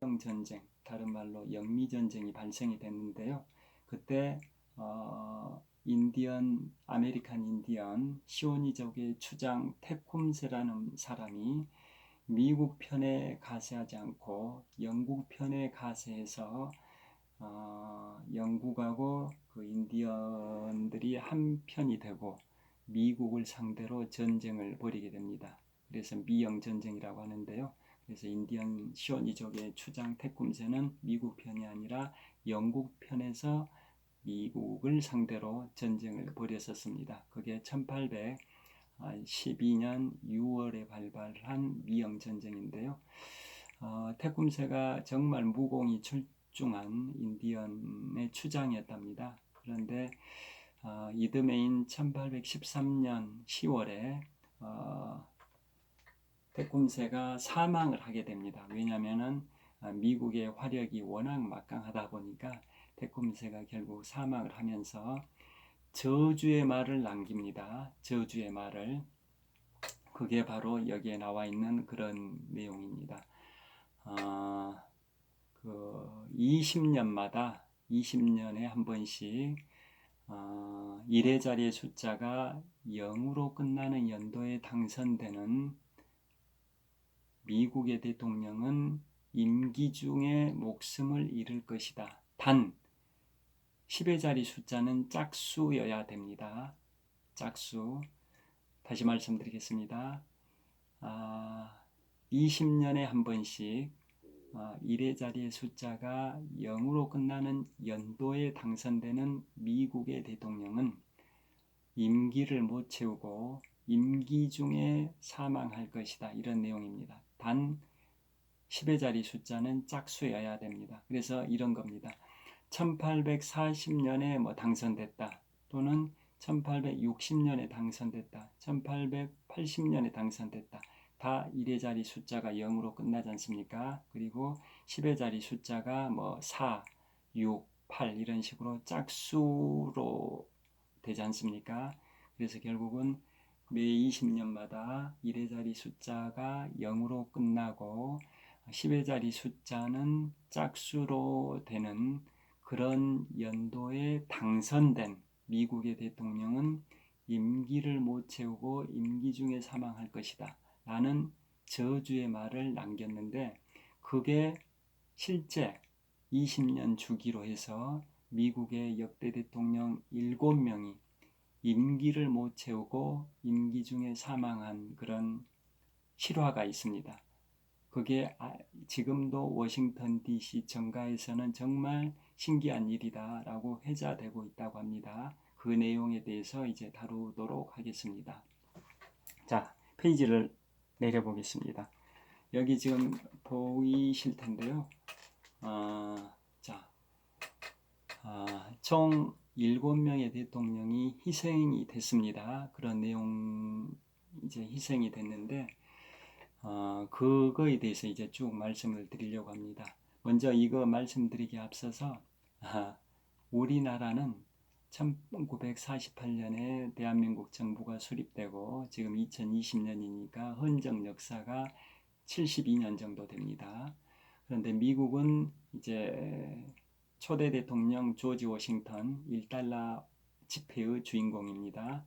전쟁, 다른 말로 영미전쟁이 발생이 됐는데요. 그때 아메리칸 인디언 시오니족의 추장 테쿰세라는 사람이 미국 편에 가세하지 않고 영국 편에 가세해서 영국하고 그 인디언들이 한 편이 되고 미국을 상대로 전쟁을 벌이게 됩니다. 그래서 미영전쟁이라고 하는데요. 그래서 인디언 시오니족의 추장 테쿰세는 미국 편이 아니라 영국 편에서 미국을 상대로 전쟁을 벌였었습니다. 그게 1812년 6월에 발발한 미영전쟁인데요. 테쿰세가 정말 무공이 출중한 인디언의 추장이었답니다. 그런데 이듬해인 1813년 10월에 테쿰세가 사망을 하게 됩니다. 왜냐하면 미국의 화력이 워낙 막강하다 보니까 테쿰세가 결국 사망을 하면서 저주의 말을 남깁니다. 저주의 말을. 그게 바로 여기에 나와 있는 그런 내용입니다. 20년에 한 번씩 이래저래 숫자가 0으로 끝나는 연도에 당선되는 미국의 대통령은 임기 중에 목숨을 잃을 것이다. 단 10의 자리 숫자는 짝수여야 됩니다. 짝수. 다시 말씀드리겠습니다. 20년에 한 번씩 1의 자리의 숫자가 0으로 끝나는 연도에 당선되는 미국의 대통령은 임기를 못 채우고 임기 중에 사망할 것이다. 이런 내용입니다. 단 10의 자리 숫자는 짝수여야 됩니다. 그래서 이런 겁니다. 1840년에 당선됐다. 또는 1860년에 당선됐다. 1880년에 당선됐다. 다 1의 자리 숫자가 0으로 끝나지 않습니까? 그리고 10의 자리 숫자가 4, 6, 8 이런 식으로 짝수로 되지 않습니까? 그래서 결국은 매 20년마다 1의 자리 숫자가 0으로 끝나고 10의 자리 숫자는 짝수로 되는 그런 연도에 당선된 미국의 대통령은 임기를 못 채우고 임기 중에 사망할 것이다 라는 저주의 말을 남겼는데, 그게 실제 20년 주기로 해서 미국의 역대 대통령 7명이 임기를 못 채우고 임기 중에 사망한 그런 실화가 있습니다. 그게 지금도 워싱턴 DC 정가에서는 정말 신기한 일이다 라고 회자되고 있다고 합니다. 그 내용에 대해서 이제 다루도록 하겠습니다. 자, 페이지를 내려보겠습니다. 여기 지금 보이실 텐데요. 총 7명의 대통령이 희생이 됐습니다. 그런 내용, 이제 희생이 됐는데, 그거에 대해서 이제 쭉 말씀을 드리려고 합니다. 먼저 이거 말씀드리기 앞서서, 우리나라는 1948년에 대한민국 정부가 수립되고 지금 2020년이니까 헌정 역사가 72년 정도 됩니다. 그런데 미국은 이제 초대 대통령 조지 워싱턴 1달러 지폐의 주인공입니다.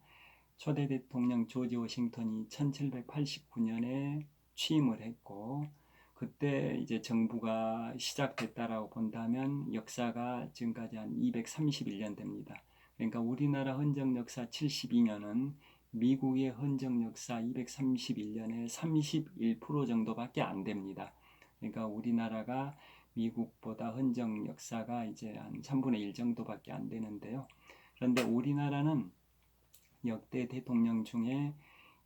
초대 대통령 조지 워싱턴이 1789년에 취임을 했고, 그때 이제 정부가 시작됐다라고 본다면 역사가 지금까지 한 231년 됩니다. 그러니까 우리나라 헌정 역사 72년은 미국의 헌정 역사 231년의 31% 정도밖에 안 됩니다. 그러니까 우리나라가 미국보다 헌정 역사가 이제 한 3분의 1 정도밖에 안 되는데요. 그런데 우리나라는 역대 대통령 중에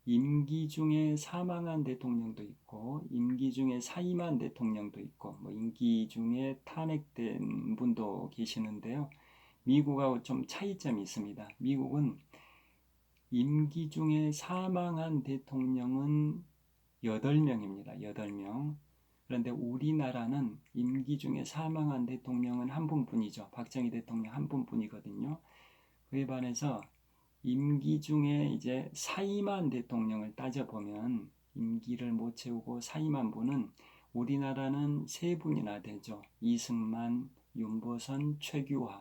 임기 중에 사망한 대통령도 있고 임기 중에 사임한 대통령도 있고 임기 중에 탄핵된 분도 계시는데요. 미국하고 좀 차이점이 있습니다. 미국은 임기 중에 사망한 대통령은 8명입니다. 8명. 그런데 우리나라는 임기 중에 사망한 대통령은 한 분뿐이죠. 박정희 대통령 한 분뿐이거든요. 그에 반해서 임기 중에 이제 사임한 대통령을 따져보면 임기를 못 채우고 사임한 분은 우리나라는 세 분이나 되죠. 이승만, 윤보선, 최규하.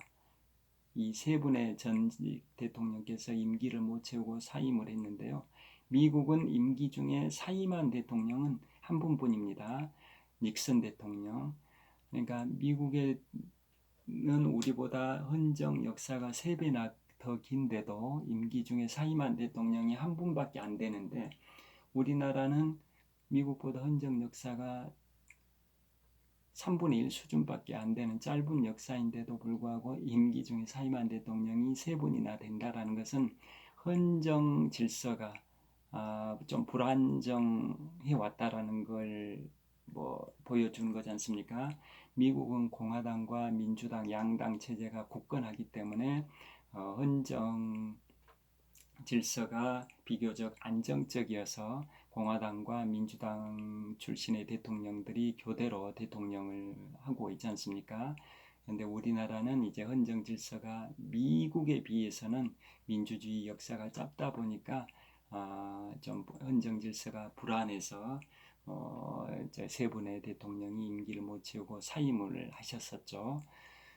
이 세 분의 전직 대통령께서 임기를 못 채우고 사임을 했는데요. 미국은 임기 중에 사임한 대통령은 한 분뿐입니다. 닉슨 대통령. 그러니까 미국에는 우리보다 헌정 역사가 3배나 더 긴데도 임기 중에 사임한 대통령이 한 분밖에 안 되는데, 우리나라는 미국보다 헌정 역사가 3분의 1 수준밖에 안 되는 짧은 역사인데도 불구하고 임기 중에 사임한 대통령이 3분이나 된다라는 것은 헌정 질서가 좀 불안정해 왔다라는 걸 보여주는 거지 않습니까? 미국은 공화당과 민주당 양당 체제가 굳건하기 때문에 헌정 질서가 비교적 안정적이어서 공화당과 민주당 출신의 대통령들이 교대로 대통령을 하고 있지 않습니까? 그런데 우리나라는 이제 헌정 질서가 미국에 비해서는 민주주의 역사가 짧다 보니까 좀 헌정 질서가 불안해서 이제 세 분의 대통령이 임기를 못 채우고 사임을 하셨었죠.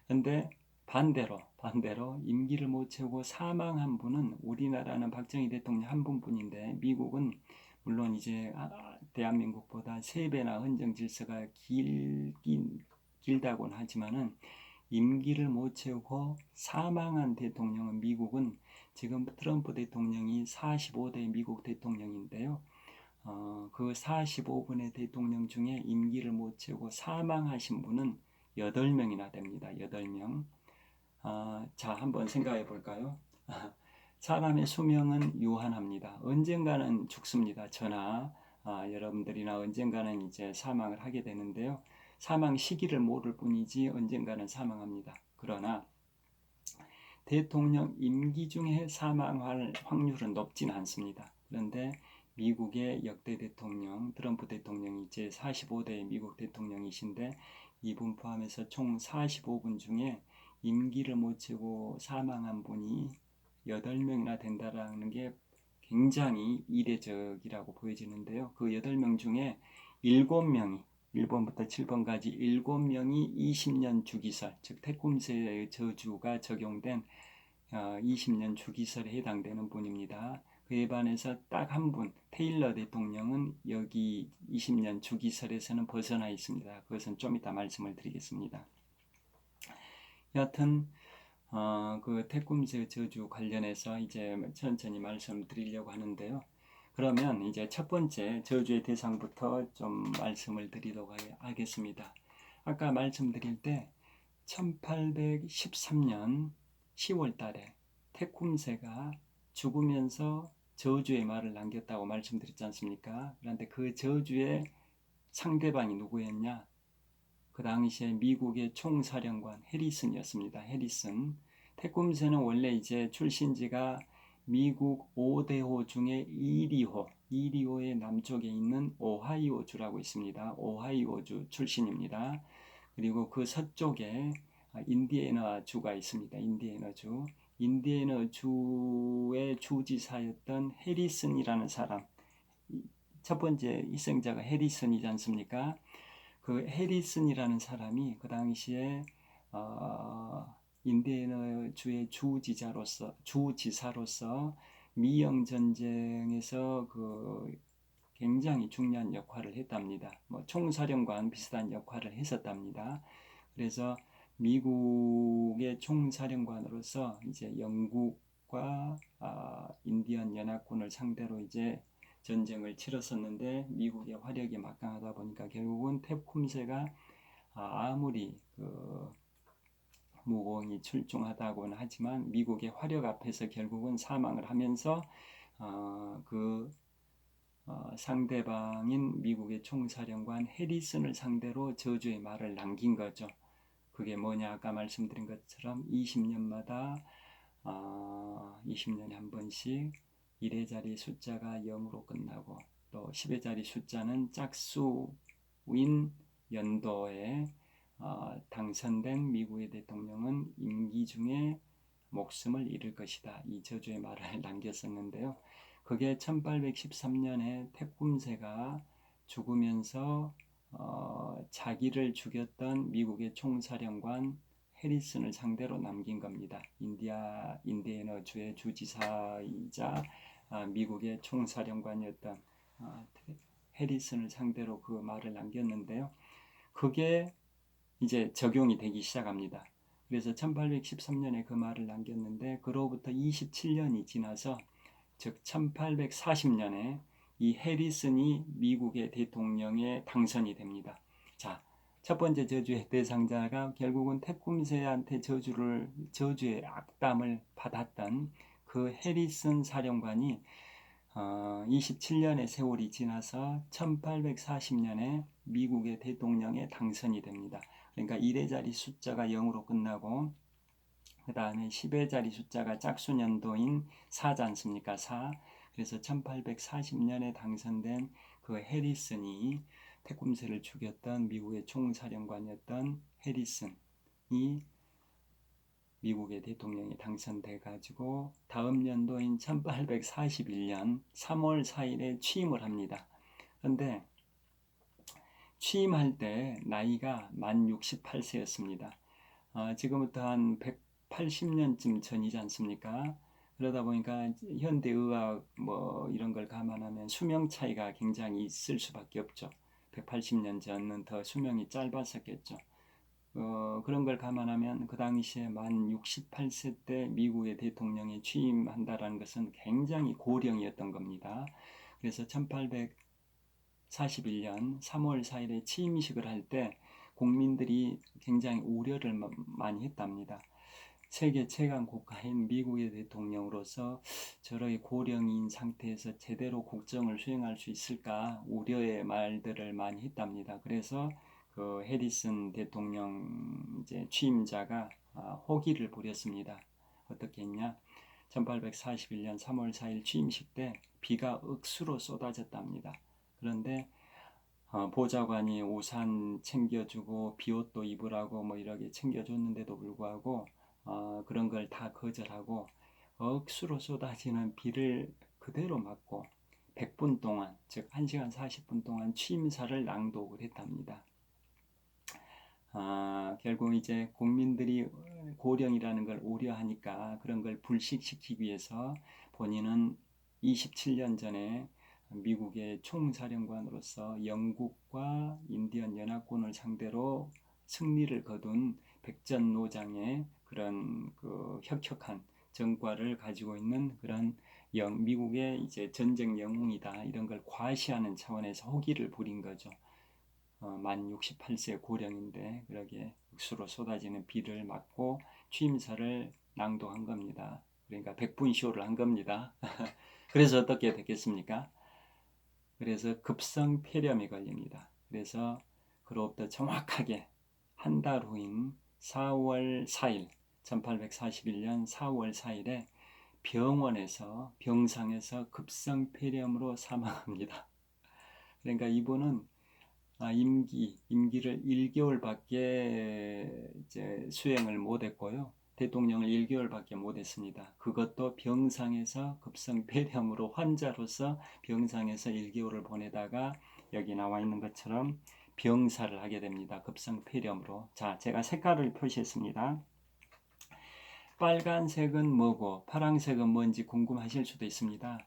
그런데 반대로 임기를 못 채우고 사망한 분은, 우리나라는 박정희 대통령 한 분뿐인데 미국은 물론 이제 대한민국보다 3배나 헌정 질서가 길다고는 하지만은 임기를 못 채우고 사망한 대통령은, 미국은 지금 트럼프 대통령이 45대 미국 대통령인데요. 그 45분의 대통령 중에 임기를 못 채우고 사망하신 분은 8명이나 됩니다. 8명. 자, 한번 생각해 볼까요? 사람의 수명은 유한합니다. 언젠가는 죽습니다. 저나 여러분들이나 언젠가는 이제 사망을 하게 되는데요. 사망 시기를 모를 뿐이지 언젠가는 사망합니다. 그러나 대통령 임기 중에 사망할 확률은 높지는 않습니다. 그런데 미국의 역대 대통령, 트럼프 대통령이 이제 45대 미국 대통령이신데, 이분 포함해서 총 45분 중에 임기를 못 채우고 사망한 분이 8명이나 된다라는 게 굉장히 이례적이라고 보여지는데요. 그 8명 중에 7명이, 1번부터 7번까지 7명이 20년 주기설, 즉 태꿈새의 저주가 적용된 20년 주기설에 해당되는 분입니다. 그에 반해서 딱 한 분, 테일러 대통령은 여기 20년 주기설에서는 벗어나 있습니다. 그것은 좀 이따 말씀을 드리겠습니다. 여하튼 그 태꿈새 저주 관련해서 이제 천천히 말씀드리려고 하는데요. 그러면 이제 첫 번째 저주의 대상부터 좀 말씀을 드리도록 하겠습니다. 아까 말씀드릴 때 1813년 10월 달에 태꿈새가 죽으면서 저주의 말을 남겼다고 말씀드렸지 않습니까? 그런데 그 저주의 상대방이 누구였냐? 그 당시에 미국의 총사령관 해리슨이었습니다. 해리슨. 태꿈새는 원래 이제 출신지가 미국 5대호 중에 이리호의 남쪽에 있는 오하이오주라고 있습니다. 오하이오주 출신입니다. 그리고 그 서쪽에 인디애나주가 있습니다. 인디애나주의 주지사였던 해리슨이라는 사람, 첫 번째 희생자가 해리슨이지 않습니까? 그 해리슨이라는 사람이 그 당시에 인디애나주의 주지사로서 미영 전쟁에서 그 굉장히 중요한 역할을 했답니다. 총사령관 비슷한 역할을 했었답니다. 그래서 미국의 총사령관으로서 이제 영국과 인디언 연합군을 상대로 이제 전쟁을 치렀었는데, 미국의 화력이 막강하다 보니까 결국은 태꿈새가 아무리 그 무공이 출중하다고는 하지만 미국의 화력 앞에서 결국은 사망을 하면서 상대방인 미국의 총사령관 해리슨을 상대로 저주의 말을 남긴 거죠. 그게 뭐냐, 아까 말씀드린 것처럼 20년마다 20년에 한 번씩 1의 자리 숫자가 0으로 끝나고, 또 10의 자리 숫자는 짝수인 연도에 당선된 미국의 대통령은 임기 중에 목숨을 잃을 것이다, 이 저주의 말을 남겼었는데요. 그게 1813년에 태꿈새가 죽으면서 자기를 죽였던 미국의 총사령관 해리슨을 상대로 남긴 겁니다. 인디애나주의 주지사이자 미국의 총사령관이었던 해리슨을 상대로 그 말을 남겼는데요. 그게 이제 적용이 되기 시작합니다. 그래서 1813년에 그 말을 남겼는데 그로부터 27년이 지나서 즉 1840년에 이 해리슨이 미국의 대통령에 당선이 됩니다. 자, 첫 번째 저주의 대상자가 결국은 태쿰새한테 저주의 악담을 받았던 그 해리슨 사령관이 27년의 세월이 지나서 1840년에 미국의 대통령에 당선이 됩니다. 그러니까 1의 자리 숫자가 0으로 끝나고 그 다음에 10의 자리 숫자가 짝수년도인 4지 않습니까? 4. 그래서 1840년에 당선된 그 해리슨이 태쿰새를 죽였던 미국의 총사령관이었던 해리슨이 미국의 대통령이 당선돼 가지고 다음 연도인 1841년 3월 4일에 취임을 합니다. 그런데 취임할 때 나이가 만 68세였습니다. 지금부터 한 180년쯤 전이지 않습니까? 그러다 보니까 현대의학 뭐 이런 걸 감안하면 수명 차이가 굉장히 있을 수밖에 없죠. 180년 전은 더 수명이 짧았었겠죠. 그런 걸 감안하면 그 당시에 만 68세 때 미국의 대통령이 취임한다는 것은 굉장히 고령이었던 겁니다. 그래서 1841년 3월 4일에 취임식을 할 때 국민들이 굉장히 우려를 많이 했답니다. 세계 최강 국가인 미국의 대통령으로서 저렇게 고령인 상태에서 제대로 국정을 수행할 수 있을까 우려의 말들을 많이 했답니다. 그래서 그 해리슨 대통령 이제 취임자가 호기를 부렸습니다. 어떻게 했냐? 1841년 3월 4일 취임식 때 비가 억수로 쏟아졌답니다. 그런데 보좌관이 우산 챙겨주고 비옷도 입으라고 뭐 이렇게 챙겨줬는데도 불구하고 그런 걸 다 거절하고 억수로 쏟아지는 비를 그대로 맞고 100분 동안 즉 1시간 40분 동안 취임사를 낭독을 했답니다. 결국 이제 국민들이 고령이라는 걸 우려하니까 그런 걸 불식시키기 위해서 본인은 27년 전에 미국의 총사령관으로서 영국과 인디언 연합군을 상대로 승리를 거둔 백전노장의 그런 그 혁혁한 전과를 가지고 있는 그런 미국의 이제 전쟁 영웅이다 이런 걸 과시하는 차원에서 호기를 부린 거죠. 만 68세 고령인데 그러게 억수로 쏟아지는 비를 맞고 취임사를 낭독한 겁니다. 그러니까 100분 쇼를 한 겁니다. 그래서 어떻게 됐겠습니까? 그래서 급성폐렴이 걸립니다. 그래서 그로부터 정확하게 한 달 후인 4월 4일 1841년 4월 4일에 병상에서 급성폐렴으로 사망합니다. 그러니까 이분은 임기를 1개월밖에 이제 수행을 못했고요. 대통령을 1개월밖에 못했습니다. 그것도 병상에서 급성폐렴으로 환자로서 병상에서 1개월을 보내다가 여기 나와 있는 것처럼 병사를 하게 됩니다. 급성폐렴으로. 자, 제가 색깔을 표시했습니다. 빨간색은 뭐고 파란색은 뭔지 궁금하실 수도 있습니다.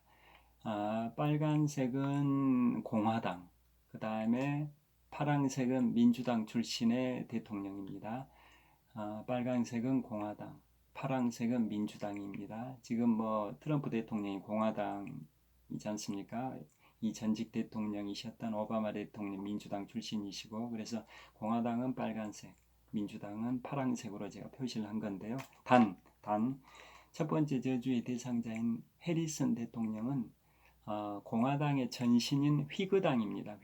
빨간색은 공화당, 그 다음에 파란색은 민주당 출신의 대통령입니다. 빨간색은 공화당, 파란색은 민주당입니다. 지금 뭐 트럼프 대통령이 공화당이지 않습니까? 이 전직 대통령이셨던 오바마 대통령 민주당 출신이시고 그래서 공화당은 빨간색, 민주당은 파란색으로 제가 표시를 한 건데요. 단 첫 번째 저주의 대상자인 해리슨 대통령은 공화당의 전신인 휘그당입니다.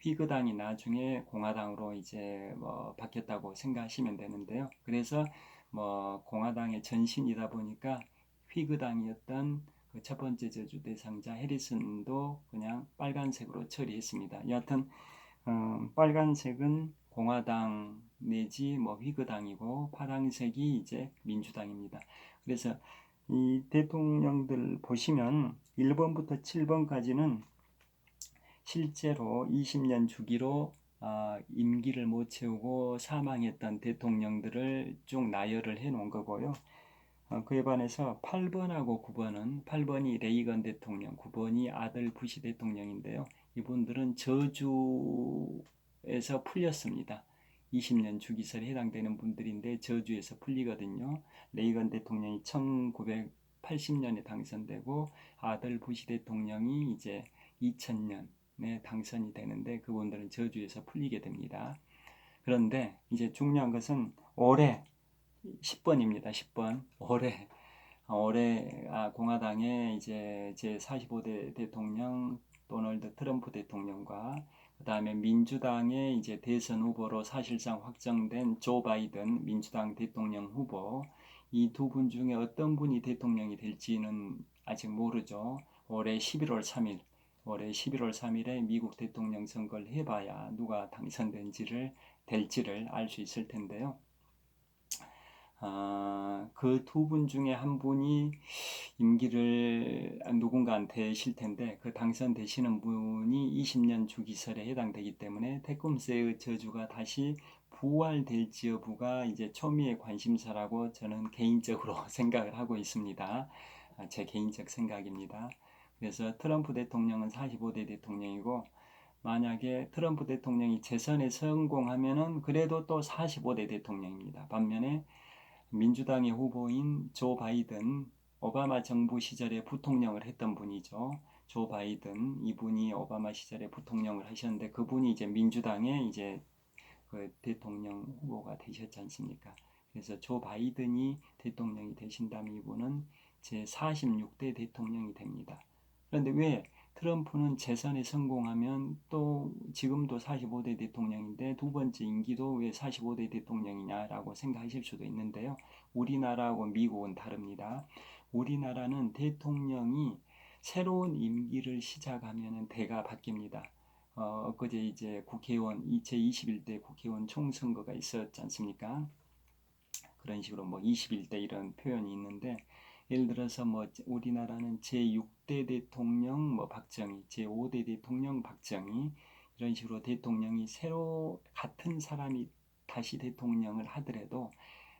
휘그당이 나중에 공화당으로 이제 뭐 바뀌었다고 생각하시면 되는데요. 그래서 뭐 공화당의 전신이다 보니까 휘그당이었던 그 첫 번째 저주 대상자 해리슨도 그냥 빨간색으로 처리했습니다. 여하튼 빨간색은 공화당 내지 뭐 휘그당이고 파란색이 이제 민주당입니다. 그래서 이 대통령들 보시면 1번부터 7번까지는 실제로 20년 주기로 임기를 못 채우고 사망했던 대통령들을 쭉 나열을 해 놓은 거고요. 그에 반해서 8번하고 9번은 8번이 레이건 대통령, 9번이 아들 부시 대통령인데요. 이분들은 저주에서 풀렸습니다. 20년 주기설에 해당되는 분들인데 저주에서 풀리거든요. 레이건 대통령이 1980년에 당선되고 아들 부시 대통령이 이제 2000년에 당선이 되는데 그분들은 저주에서 풀리게 됩니다. 그런데 이제 중요한 것은 올해 10번입니다. 10번. 올해 공화당의 이제 제 45대 대통령 도널드 트럼프 대통령과 그다음에 민주당의 이제 대선 후보로 사실상 확정된 조 바이든 민주당 대통령 후보 이 두 분 중에 어떤 분이 대통령이 될지는 아직 모르죠. 올해 11월 3일 올해 11월 3일에 미국 대통령 선거를 해봐야 누가 당선될지를 알 수 있을 텐데요. 그 두 분 중에 한 분이 임기를 누군가한테 실 텐데 그 당선되시는 분이 20년 주기설에 해당되기 때문에 테꿈스의 저주가 다시 부활될지 여부가 이제 초미의 관심사라고 저는 개인적으로 생각을 하고 있습니다. 제 개인적 생각입니다. 그래서 트럼프 대통령은 45대 대통령이고 만약에 트럼프 대통령이 재선에 성공하면은 그래도 또 45대 대통령입니다. 반면에 민주당의 후보인 조 바이든 오바마 정부 시절에 부통령을 했던 분이죠. 조 바이든 이분이 오바마 시절에 부통령을 하셨는데 그분이 이제 민주당의 이제 그 대통령 후보가 되셨지 않습니까? 그래서 조 바이든이 대통령이 되신다면 이분은 제 46대 대통령이 됩니다. 그런데 왜 트럼프는 재선에 성공하면 또 지금도 45대 대통령인데 두 번째 임기도 왜 45대 대통령이냐라고 생각하실 수도 있는데요. 우리나라하고 미국은 다릅니다. 우리나라는 대통령이 새로운 임기를 시작하면 대가 바뀝니다. 엊그제 이제 국회의원 2021대 국회의원 총선거가 있었지 않습니까? 그런 식으로 뭐 21대 이런 표현이 있는데 예를 들어서 뭐 우리나라는 제6대 대통령 뭐 박정희, 제5대 대통령 박정희 이런 식으로 대통령이 새로 같은 사람이 다시 대통령을 하더라도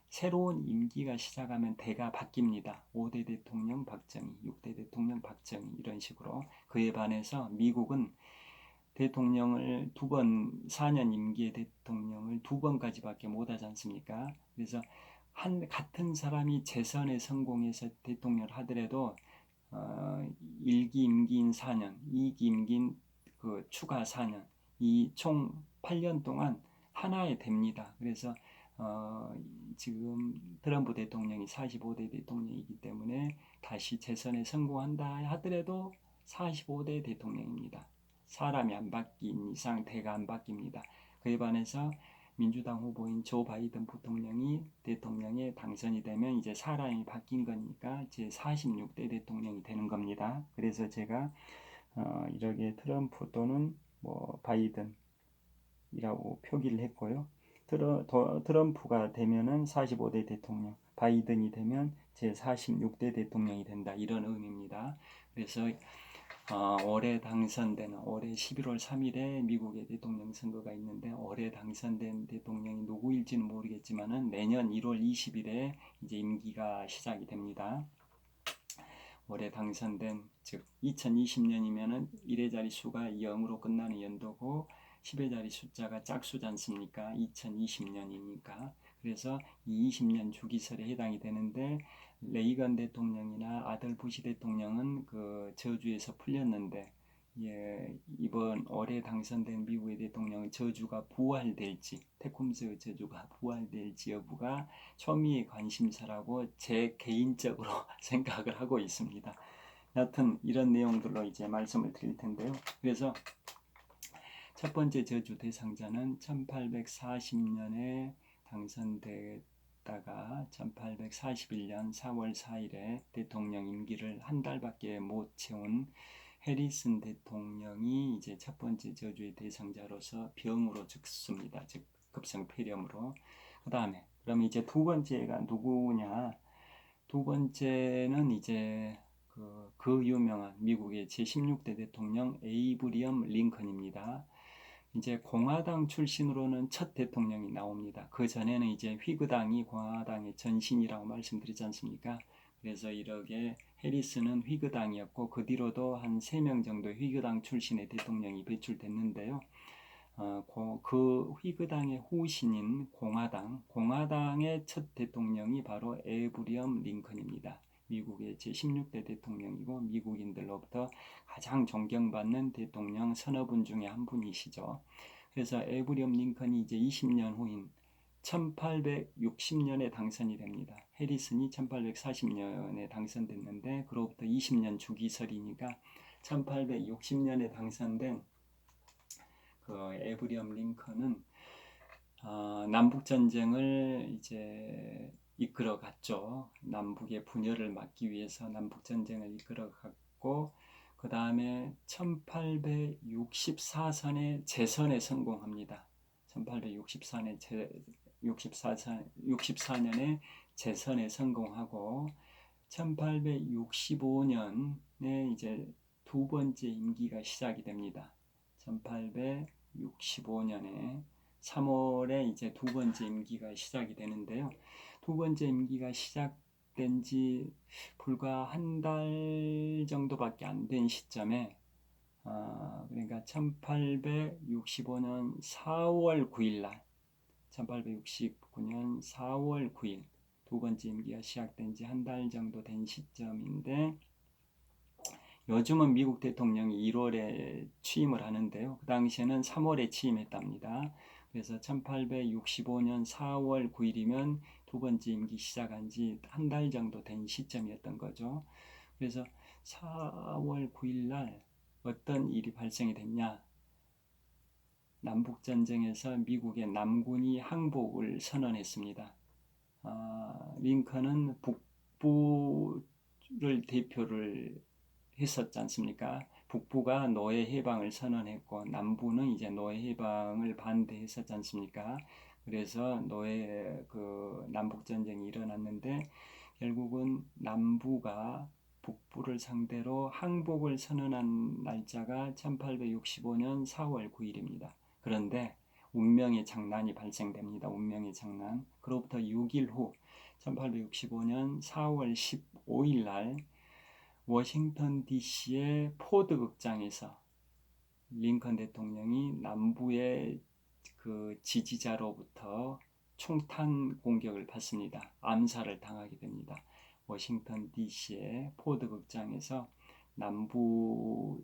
새로운 임기가 시작하면 대가 바뀝니다. 5대 대통령 박정희, 6대 대통령 박정희 이런 식으로. 그에 반해서 미국은 대통령을 4년 임기의 대통령을 2번까지밖에 못하지 않습니까? 그래서 같은 사람이 재선에 성공해서 대통령을 하더라도 1기 임기인 4년, 2기 임기인 그 추가 4년, 이 총 8년 동안 하나에 됩니다. 그래서 지금 트럼프 대통령이 45대 대통령이기 때문에 다시 재선에 성공한다 하더라도 45대 대통령입니다. 사람이 안 바뀐 이상 대가 안 바뀝니다. 그에 반해서 민주당 후보인 조 바이든 부통령이 대통령에 당선이 되면 이제 사람이 바뀐 거니까 제 46대 대통령이 되는 겁니다. 그래서 제가 이렇게 트럼프 또는 뭐 바이든이라고 표기를 했고요. 트럼프가 되면은 45대 대통령, 바이든이 되면 제 46대 대통령이 된다 이런 의미입니다. 그래서 올해 11월 3일에 미국의 대통령 선거가 있는데 올해 당선된 대통령이 누구일지는 모르겠지만은 내년 1월 20일에 이제 임기가 시작이 됩니다. 올해 당선된 즉 2020년이면은 1의 자리 수가 0으로 끝나는 연도고 10의 자리 숫자가 짝수지 않습니까? 2020년이니까. 그래서 이 20년 주기설에 해당이 되는데 레이건 대통령이나 아들 부시 대통령은 그 저주에서 풀렸는데 이번 올해 당선된 미국의 대통령은 저주가 부활될지 테쿰스 저주가 부활될지 여부가 초미의 관심사라고 제 개인적으로 생각을 하고 있습니다. 여튼 이런 내용들로 이제 말씀을 드릴 텐데요. 그래서 첫 번째 저주 대상자는 1840년에 당선됐다가 1841년 4월 4일에 대통령 임기를 한 달밖에 못 채운 해리슨 대통령이 이제 첫 번째 저주의 대상자로서 병으로 죽습니다. 즉 급성 폐렴으로. 그 다음에 그럼 이제 두 번째가 누구냐? 두 번째는 이제 그 유명한 미국의 제16대 대통령 에이브리엄 링컨입니다. 이제 공화당 출신으로는 첫 대통령이 나옵니다. 그 전에는 이제 휘그당이 공화당의 전신이라고 말씀드리지 않습니까? 그래서 이렇게 해리스는 휘그당이었고 그 뒤로도 한 3명 정도 휘그당 출신의 대통령이 배출됐는데요. 그 휘그당의 후신인 공화당의 첫 대통령이 바로 에이브리엄 링컨입니다. 미국의 제16대 대통령이고 미국인들로부터 가장 존경받는 대통령 서너 분 중에 한 분이시죠. 그래서 에이브리엄 링컨이 이제 20년 후인 1860년에 당선이 됩니다. 해리슨이 1840년에 당선됐는데 그로부터 20년 주기설이니까 1860년에 당선된 그 에이브리엄 링컨은 남북 전쟁을 이제 이끌어갔죠. 남북의 분열을 막기 위해서 남북 전쟁을 이끌어갔고 그 다음에 1864년에 재선에 성공합니다. 1864년에 재선에 성공하고 1865년에 이제 두 번째 임기가 시작이 됩니다. 1865년에 3월에 이제 두 번째 임기가 시작이 되는데요. 두 번째 임기가 시작된 지 불과 한 달 정도밖에 안 된 시점에 그러니까 1865년 4월 9일 날 1869년 4월 9일 두 번째 임기가 시작된 지 한 달 정도 된 시점인데 요즘은 미국 대통령이 1월에 취임을 하는데요. 그 당시에는 3월에 취임했답니다. 그래서 1865년 4월 9일이면 두 번째 임기 시작한 지 한 달 정도 된 시점이었던 거죠. 그래서 4월 9일 날 어떤 일이 발생이 됐냐? 남북전쟁에서 미국의 남군이 항복을 선언했습니다. 링컨은 북부를 대표를 했었지 않습니까? 북부가 노예 해방을 선언했고 남부는 이제 노예 해방을 반대했었지 않습니까? 그래서 남북 전쟁이 일어났는데 결국은 남부가 북부를 상대로 항복을 선언한 날짜가 1865년 4월 9일입니다. 그런데 운명의 장난이 발생됩니다. 운명의 장난. 그로부터 6일 후 1865년 4월 15일 날 워싱턴 DC의 포드 극장에서 링컨 대통령이 남부의 그 지지자로부터 총탄 공격을 받습니다. 암살을 당하게 됩니다. 워싱턴 DC의 포드 극장에서 남부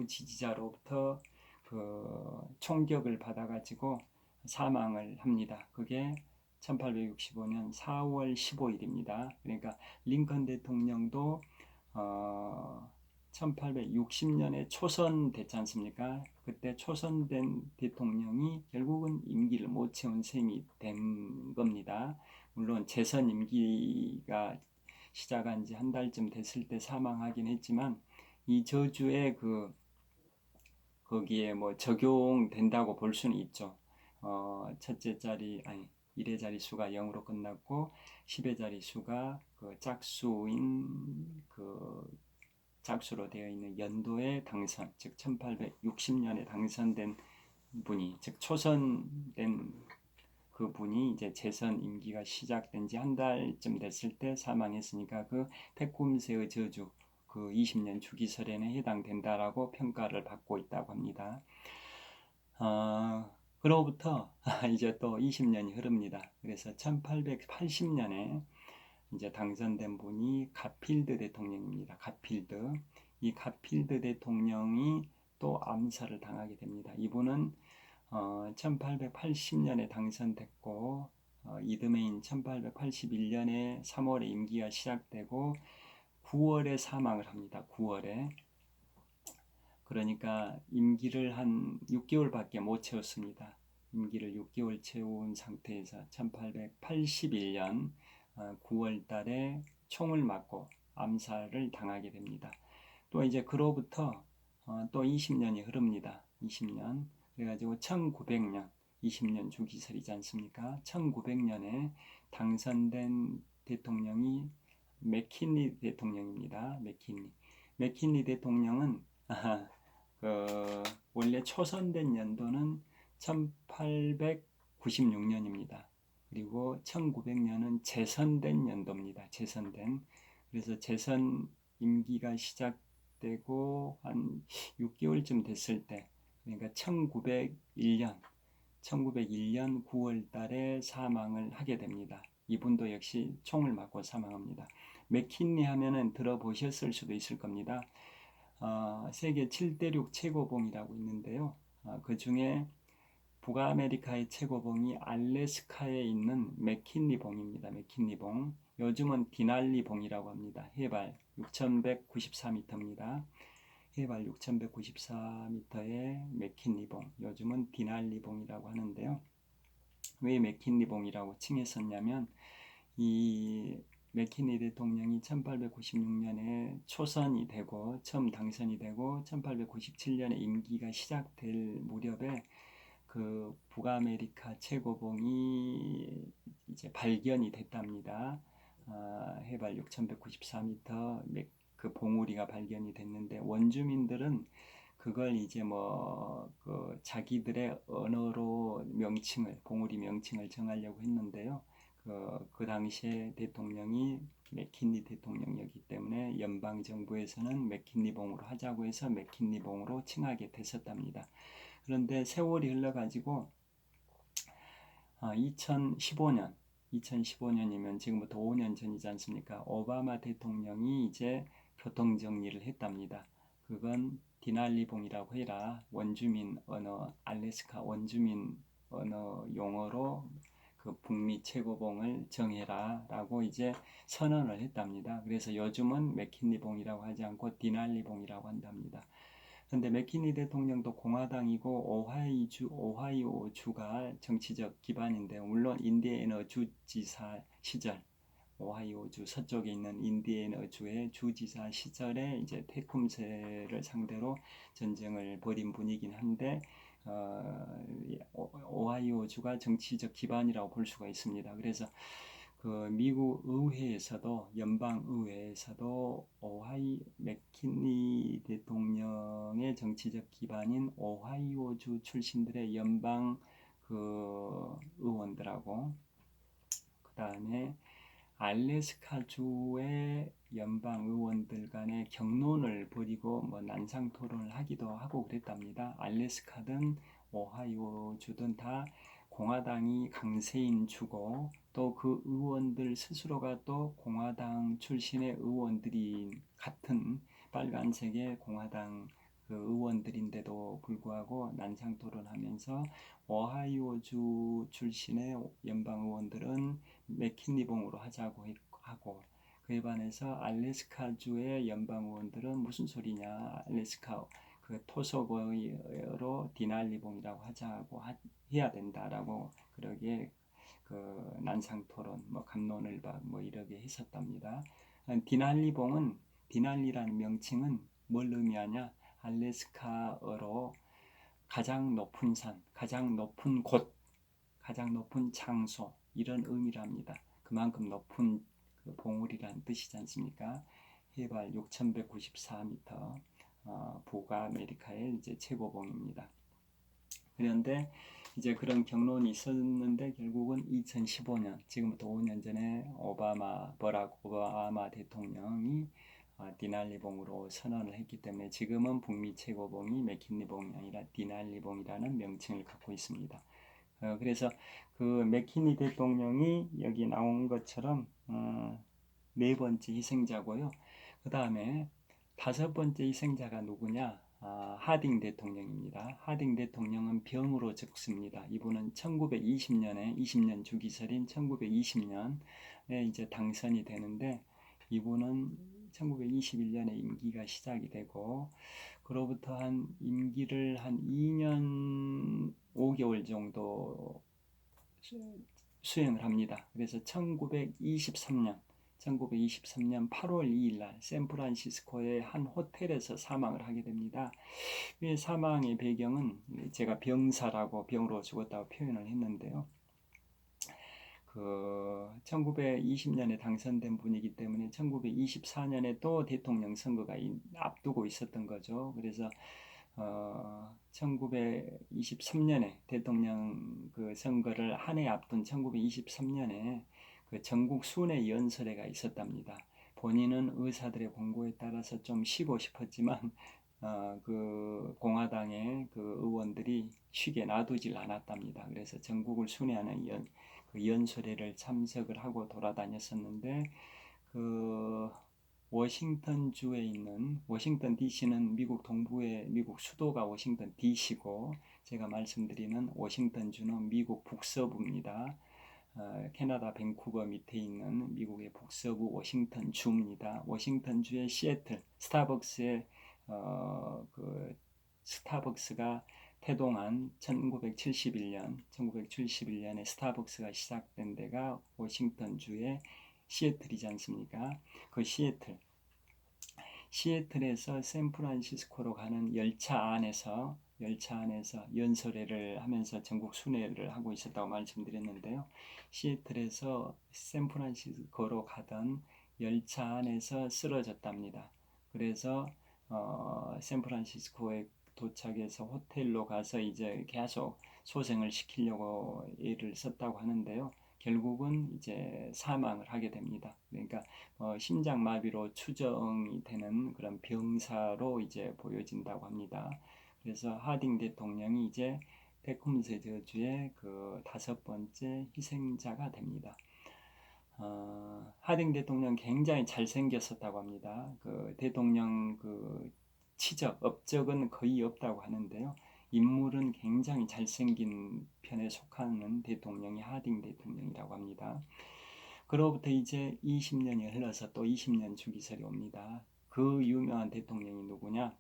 지지자로부터 그 총격을 받아가지고 사망을 합니다. 그게 1865년 4월 15일입니다. 그러니까 링컨 대통령도 1860년에 초선됐지 않습니까? 그때 초선된 대통령이 결국은 임기를 못 채운 셈이 된 겁니다. 물론 재선 임기가 시작한 지 한 달쯤 됐을 때 사망하긴 했지만 이 저주에 거기에 뭐 적용된다고 볼 수는 있죠. 일의 자릿수가 0으로 끝났고 10의 자릿수가 그 짝수로 되어 있는 연도의 당선, 즉 1860년에 당선된 분이, 즉 초선된 그 분이 이제 재선 임기가 시작된 지 한 달쯤 됐을 때 사망했으니까 그 태꿈새의 저주, 그 20년 주기설에는 해당된다라고 평가를 받고 있다고 합니다. 그로부터 이제 또 20년이 흐릅니다. 그래서 1880년에 이제 당선된 분이 가필드 대통령입니다. 이 가필드 대통령이 또 암살을 당하게 됩니다. 이분은 1880년에 당선됐고 이듬해인 1881년에 3월에 임기가 시작되고 9월에 사망을 합니다. 9월에. 그러니까 임기를 한 6개월밖에 못 채웠습니다. 임기를 6개월 채운 상태에서 1881년 9월 달에 총을 맞고 암살을 당하게 됩니다. 또 이제 그로부터 또 20년이 흐릅니다. 20년. 그래가지고 1900년, 20년 주기설이지 않습니까? 1900년에 당선된 대통령이 맥킨리 대통령입니다. 맥킨리 대통령은 원래 초선된 연도는 1896년입니다. 그리고 1900년은 재선된 연도입니다. 그래서 재선 임기가 시작되고 한 6개월쯤 됐을 때, 그러니까 1901년 9월 달에 사망을 하게 됩니다. 이분도 역시 총을 맞고 사망합니다. 맥킨리 하면은 들어보셨을 수도 있을 겁니다. 세계 7대륙 최고봉이라고 있는데요. 그 중에 북아메리카의 최고봉이 알래스카에 있는 맥킨리 봉입니다. 맥킨리 봉. 요즘은 디날리 봉이라고 합니다. 해발 6,194m입니다. 해발 6,194m의 맥킨리 봉. 요즘은 디날리 봉이라고 하는데요. 왜 맥킨리 봉이라고 칭했었냐면 이 맥킨리 대통령이 1896년에 초선이 되고 처음 당선이 되고 1897년에 임기가 시작될 무렵에 그 북아메리카 최고봉이 이제 발견이 됐답니다. 해발 6,194m 그 봉우리가 발견이 됐는데 원주민들은 그걸 이제 그 자기들의 언어로 봉우리 명칭을 정하려고 했는데요. 그 당시에 대통령이 맥킨리 대통령이었기 때문에 연방 정부에서는 맥킨리 봉으로 하자고 해서 맥킨리 봉으로 칭하게 됐었답니다. 그런데 세월이 흘러가지고 2015년이면 지금부터 5년 전이지 않습니까? 오바마 대통령이 이제 교통 정리를 했답니다. 그건 디날리봉이라고 해라. 원주민 언어, 알래스카 원주민 언어 용어로 그 북미 최고봉을 정해라 라고 이제 선언을 했답니다. 그래서 요즘은 맥킨리봉이라고 하지 않고 디날리봉이라고 한답니다. 근데 맥키니 대통령도 공화당이고 오하이오주가 정치적 기반인데, 물론 인디애나 주지사 시절, 오하이오주 서쪽에 있는 인디애나주의 주지사 시절에 이제 테쿰세를 상대로 전쟁을 벌인 분이긴 한데 오하이오주가 정치적 기반이라고 볼 수가 있습니다. 그래서 그 미국 의회에서도 연방 의회에서도 맥킨리 대통령의 정치적 기반인 오하이오주 출신들의 연방 그 의원들하고 그 다음에 알래스카주의 연방 의원들 간의 경론을 벌이고 난상 토론을 하기도 하고 그랬답니다. 알래스카든 오하이오주든 다 공화당이 강세인 주고 또 그 의원들 스스로가 또 공화당 출신의 의원들이 같은 빨간색의 공화당 그 의원들인데도 불구하고 난상 토론하면서 오하이오주 출신의 연방 의원들은 맥킨리봉으로 하자고 하고, 그에 반해서 알래스카주의 연방 의원들은 무슨 소리냐, 알래스카 그 토속어로 디날리봉이라고 하자고 해야 된다라고 그러게 그 난상 토론, 갑론을박 이렇게 했었답니다. 디날리라는 명칭은 뭘 의미하냐? 알래스카어로 가장 높은 산, 가장 높은 곳, 가장 높은 장소 이런 의미랍니다. 그만큼 높은 그 봉우리라는 뜻이지 않습니까? 해발 6,194m, 북아메리카의 이제 최고봉입니다. 그런데 이제 그런 경론이 있었는데 결국은 2015년, 지금부터 5년 전에 버락 오바마 대통령이 디날리봉으로 선언을 했기 때문에 지금은 북미 최고봉이 맥킨리봉이 아니라 디날리봉이라는 명칭을 갖고 있습니다. 그래서 그 맥키니 대통령이 여기 나온 것처럼 네 번째 희생자고요. 그 다음에 다섯 번째 희생자가 누구냐? 하딩 대통령입니다. 하딩 대통령은 병으로 죽습니다. 이분은 1920년에 20년 주기설인 1920년에 이제 당선이 되는데 이분은 1921년에 임기가 시작이 되고 그로부터 한 임기를 한 2년 5개월 정도 수행을 합니다. 그래서 1923년 8월 2일 날 샌프란시스코의 한 호텔에서 사망을 하게 됩니다. 이 사망의 배경은 제가 병사라고 병으로 죽었다고 표현을 했는데요. 그 1920년에 당선된 분이기 때문에 1924년에 또 대통령 선거가 앞두고 있었던 거죠. 그래서 1923년에 대통령 그 선거를 한 해 앞둔 1923년에 그 전국 순회 연설회가 있었답니다. 본인은 의사들의 권고에 따라서 좀 쉬고 싶었지만 그 공화당의 그 의원들이 쉬게 놔두질 않았답니다. 그래서 전국을 순회하는 그 연설회를 참석을 하고 돌아다녔었는데 그 워싱턴 주에 있는 워싱턴 DC는 미국 동부의 미국 수도가 워싱턴 DC고 제가 말씀드리는 워싱턴 주는 미국 북서부입니다. 캐나다 밴쿠버 밑에 있는 미국의 북서부 워싱턴 주입니다. 워싱턴 주의 시애틀 스타벅스의 그 스타벅스가 태동한 1971년에 스타벅스가 시작된 데가 워싱턴 주의 시애틀이지 않습니까? 그 시애틀에서 샌프란시스코로 가는 열차 안에서 연설회를 하면서 전국 순회를 하고 있었다고 말씀드렸는데요. 시애틀에서 샌프란시스코로 가던 열차 안에서 쓰러졌답니다. 그래서 샌프란시스코에 도착해서 호텔로 가서 이제 계속 소생을 시키려고 애를 썼다고 하는데요. 결국은 이제 사망을 하게 됩니다. 그러니까 심장마비로 추정이 되는 그런 병사로 이제 보여진다고 합니다. 그래서 하딩 대통령이 이제 테콤스 저주의 그 5번째 희생자가 됩니다. 하딩 대통령 굉장히 잘생겼었다고 합니다. 그 대통령 그 업적은 거의 없다고 하는데요. 인물은 굉장히 잘생긴 편에 속하는 대통령이 하딩 대통령이라고 합니다. 그로부터 이제 20년이 흘러서 또 20년 주기설이 옵니다. 그 유명한 대통령이 누구냐?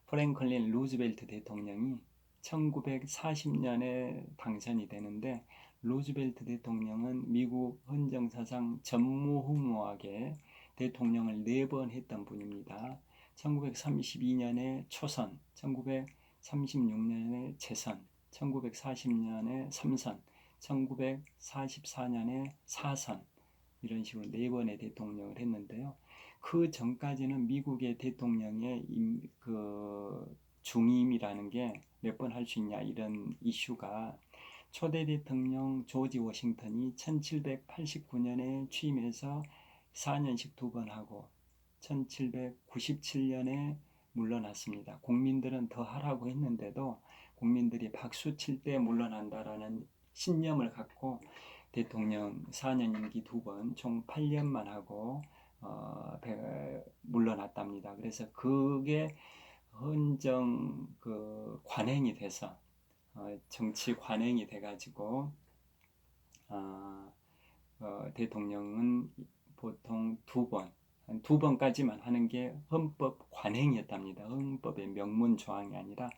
프랭클린 루즈벨트 대통령이 1940년에 당선이 되는데 루즈벨트 대통령은 미국 헌정사상 전무후무하게 대통령을 4번 했던 분입니다. 1932년에 초선, 1936년에 재선, 1940년에 3선, 1944년에 4선 이런 식으로 4번의 대통령을 했는데요. 그 전까지는 미국의 대통령의 그 중임이라는 게 몇 번 할 수 있냐 이런 이슈가 초대 대통령 조지 워싱턴이 1789년에 취임해서 4년씩 2번 하고 1797년에 물러났습니다. 국민들은 더 하라고 했는데도 국민들이 박수 칠 때 물러난다라는 신념을 갖고 대통령 4년 임기 2번 총 8년만 하고 물러났답니다. 그래서 그게 헌정 그 관행이 돼서 정치 관행이 돼가지고 대통령은 보통 2번, 한 2번까지만 하는 게 헌법 관행이었답니다. 헌법의 명문 조항이 아니라